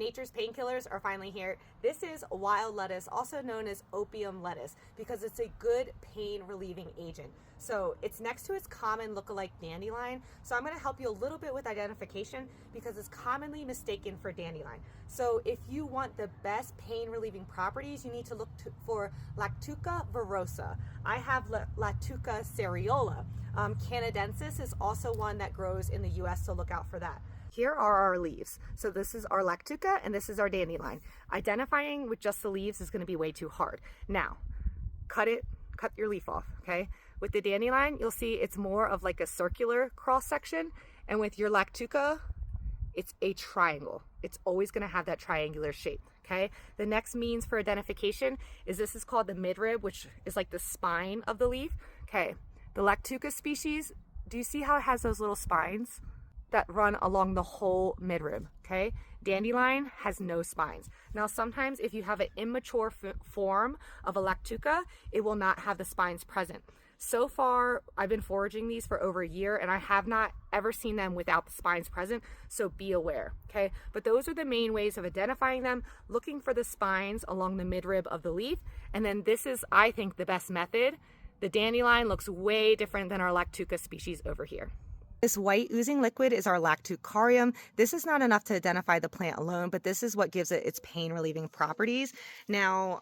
nature's painkillers are finally here. This is wild lettuce, also known as opium lettuce, because it's a good pain relieving agent. So it's next to its common lookalike dandelion. So I'm going to help you a little bit with identification because it's commonly mistaken for dandelion. So if you want the best pain relieving properties, you need to look for Lactuca virosa. I have Lactuca cereola. Canadensis is also one that grows in the US, so look out for that. Here are our leaves. So this is our Lactuca and this is our dandelion. Identifying with just the leaves is going to be way too hard. Now, cut your leaf off, okay? With the dandelion, you'll see it's more of like a circular cross section, and with your Lactuca, it's a triangle. It's always going to have that triangular shape, okay? The next means for identification is this is called the midrib, which is like the spine of the leaf, okay? The Lactuca species, do you see how it has those little spines that run along the whole midrib, okay? Dandelion has no spines. Now, sometimes if you have an immature form of a Lactuca, it will not have the spines present. So far, I've been foraging these for over a year and I have not ever seen them without the spines present, so be aware, okay? But those are the main ways of identifying them, looking for the spines along the midrib of the leaf. And then this is, I think, the best method. The dandelion looks way different than our Lactuca species over here. This white oozing liquid is our Lactucarium. This is not enough to identify the plant alone, but this is what gives it its pain relieving properties. Now,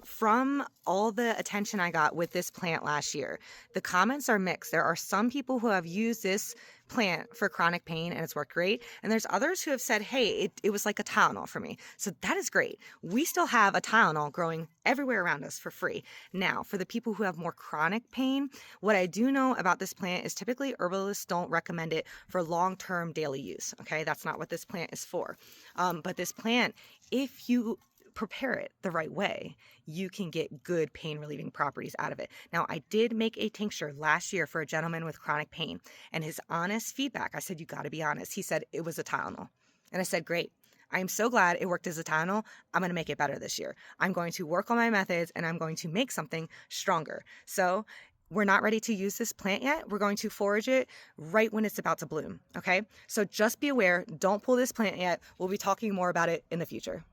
from all the attention I got with this plant last year, the comments are mixed. There are some people who have used this plant for chronic pain and it's worked great. And there's others who have said, hey, it was like a Tylenol for me. So that is great. We still have a Tylenol growing everywhere around us for free. Now, for the people who have more chronic pain, what I do know about this plant is typically herbalists don't recommend it for long-term daily use. Okay, that's not what this plant is for. But this plant, if you prepare it the right way, you can get good pain relieving properties out of it. Now, I did make a tincture last year for a gentleman with chronic pain, and his honest feedback, I said, you got to be honest. He said it was a Tylenol. And I said, great. I am so glad it worked as a Tylenol. I'm going to make it better this year. I'm going to work on my methods and I'm going to make something stronger. So we're not ready to use this plant yet. We're going to forage it right when it's about to bloom. Okay. So just be aware. Don't pull this plant yet. We'll be talking more about it in the future.